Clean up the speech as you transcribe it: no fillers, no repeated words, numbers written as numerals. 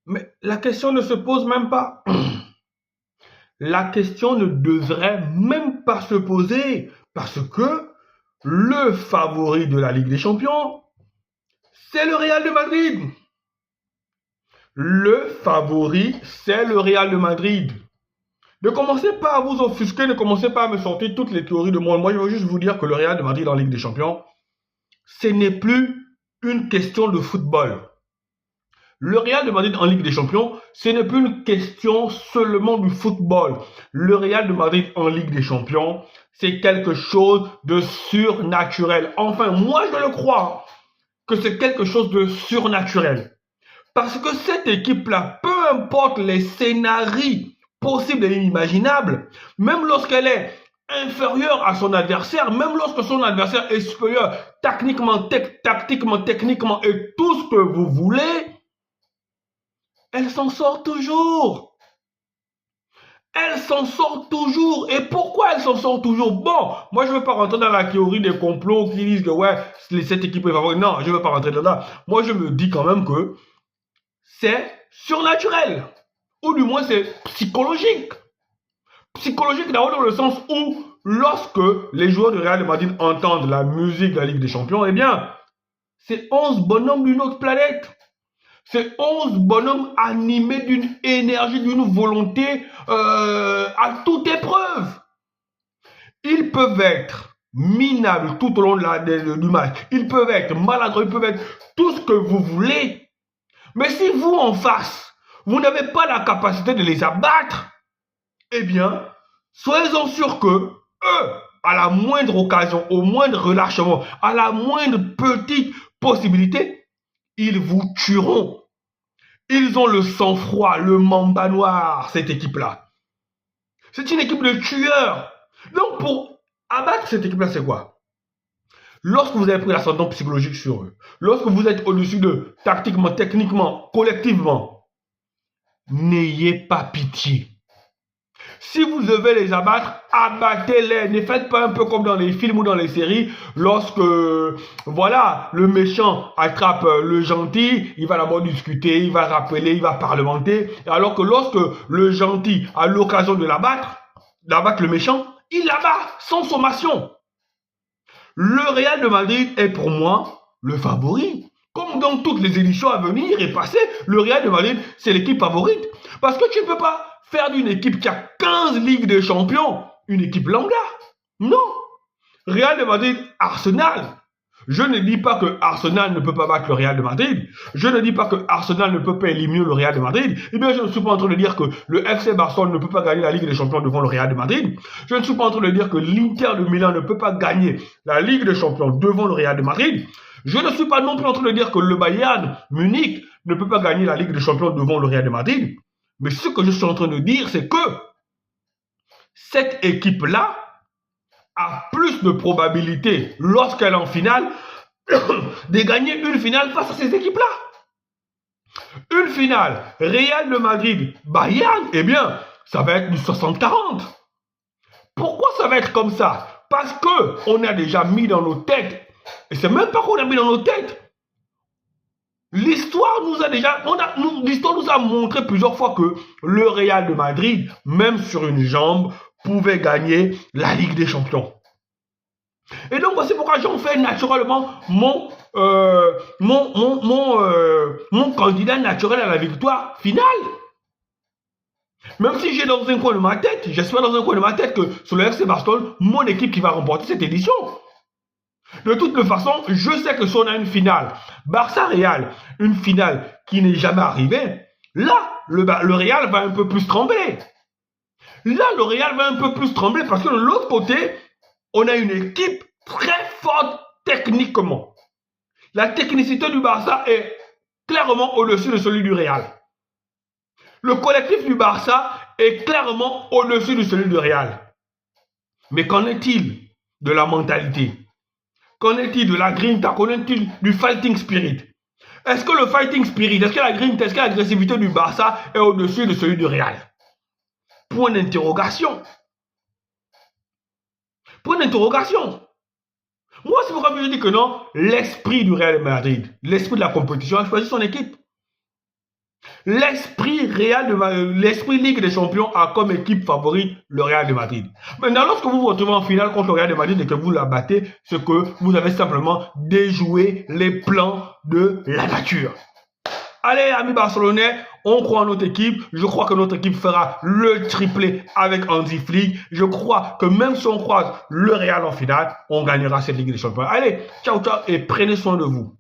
Mais la question ne se pose même pas. La question ne devrait même pas se poser parce que le favori de la Ligue des Champions, c'est le Real de Madrid. Le favori, c'est le Real de Madrid. Ne commencez pas à vous offusquer, ne commencez pas à me sortir toutes les théories de moi. Moi, je veux juste vous dire que le Real de Madrid en Ligue des Champions, ce n'est plus une question de football. Le Real de Madrid en Ligue des Champions, ce n'est plus une question seulement du football. Le Real de Madrid en Ligue des Champions, c'est quelque chose de surnaturel. Enfin, moi, je le crois que c'est quelque chose de surnaturel. Parce que cette équipe-là, peu importe les scénarios possibles et inimaginables, même lorsqu'elle est inférieure à son adversaire, même lorsque son adversaire est supérieur tactiquement, tactiquement, techniquement et tout ce que vous voulez, elle s'en sort toujours. Elle s'en sort toujours. Et pourquoi elle s'en sort toujours? Bon, moi je ne veux pas rentrer dans la théorie des complots qui disent que ouais, cette équipe est favorite. Non, je ne veux pas rentrer là-dedans. Moi je me dis quand même que c'est surnaturel. Ou du moins c'est psychologique. Psychologique d'abord dans le sens où lorsque les joueurs du Real de Madrid entendent la musique de la Ligue des Champions, eh bien, c'est 11 bonhommes d'une autre planète. C'est 11 bonhommes animés d'une énergie, d'une volonté à toute épreuve. Ils peuvent être minables tout au long du match. Ils peuvent être maladroits, ils peuvent être tout ce que vous voulez. Mais si vous, en face, vous n'avez pas la capacité de les abattre, eh bien, soyez-en sûrs que eux, à la moindre occasion, au moindre relâchement, à la moindre petite possibilité, ils vous tueront. Ils ont le sang-froid, le mamba noir, cette équipe-là. C'est une équipe de tueurs. Donc, pour abattre cette équipe-là, c'est quoi? Lorsque vous avez pris l'ascendant psychologique sur eux, lorsque vous êtes au-dessus d'eux, tactiquement, techniquement, collectivement, n'ayez pas pitié. Si vous devez les abattre, abattez-les. Ne faites pas un peu comme dans les films ou dans les séries, lorsque, voilà, le méchant attrape le gentil, il va d'abord discuter, il va rappeler, il va parlementer. Alors que lorsque le gentil a l'occasion de l'abattre le méchant, il l'abat sans sommation. Le Real de Madrid est pour moi le favori. Comme dans toutes les éditions à venir et passées, le Real de Madrid, c'est l'équipe favorite. Parce que tu ne peux pas faire d'une équipe qui a 15 Ligues des Champions une équipe lambda. Non. Real de Madrid, Arsenal. Je ne dis pas que Arsenal ne peut pas battre le Real de Madrid. Je ne dis pas que Arsenal ne peut pas éliminer le Real de Madrid. Eh bien, je ne suis pas en train de dire que le FC Barcelone ne peut pas gagner la Ligue des Champions devant le Real de Madrid. Je ne suis pas en train de dire que l'Inter de Milan ne peut pas gagner la Ligue des Champions devant le Real de Madrid. Je ne suis pas non plus en train de dire que le Bayern Munich ne peut pas gagner la Ligue des Champions devant le Real de Madrid. Mais ce que je suis en train de dire, c'est que cette équipe-là a plus de probabilité, lorsqu'elle est en finale, de gagner une finale face à ces équipes-là. Une finale, Real de Madrid, Bayern, eh bien, ça va être du 60-40. Pourquoi ça va être comme ça? Parce qu'on a déjà mis dans nos têtes, et c'est même pas qu'on a mis dans nos têtes, l'histoire nous a déjà, l'histoire nous a montré plusieurs fois que le Real de Madrid, même sur une jambe, pouvait gagner la Ligue des Champions. Et donc voici pourquoi j'en fais naturellement mon candidat naturel à la victoire finale. Même si j'ai dans un coin de ma tête, j'espère dans un coin de ma tête que sur le FC Barcelone, mon équipe qui va remporter cette édition. De toute façon, je sais que si on a une finale, Barça-Real, une finale qui n'est jamais arrivée, là, le Real va un peu plus trembler. Là, le Real va un peu plus trembler parce que de l'autre côté, on a une équipe très forte techniquement. La technicité du Barça est clairement au-dessus de celui du Real. Le collectif du Barça est clairement au-dessus de celui du Real. Mais qu'en est-il de la mentalité? Qu'en est-il de la grinta? Qu'en est-il du fighting spirit? Est-ce que le fighting spirit, est-ce que la grinta, est-ce que l'agressivité du Barça est au-dessus de celui du Real? Point d'interrogation. Point d'interrogation. Moi, c'est pourquoi je dis que non, l'esprit du Real Madrid, l'esprit de la compétition a choisi son équipe. l'esprit l'esprit Ligue des Champions a comme équipe favorite le Real de Madrid. Maintenant, lorsque vous vous retrouvez en finale contre le Real de Madrid et que vous la battez, c'est que vous avez simplement déjoué les plans de la nature. Allez, amis barcelonais, on croit en notre équipe. Je crois que notre équipe fera le triplé avec Hansi Flick. Je crois que même si on croise le Real en finale, on gagnera cette Ligue des Champions. Allez, ciao, ciao et prenez soin de vous.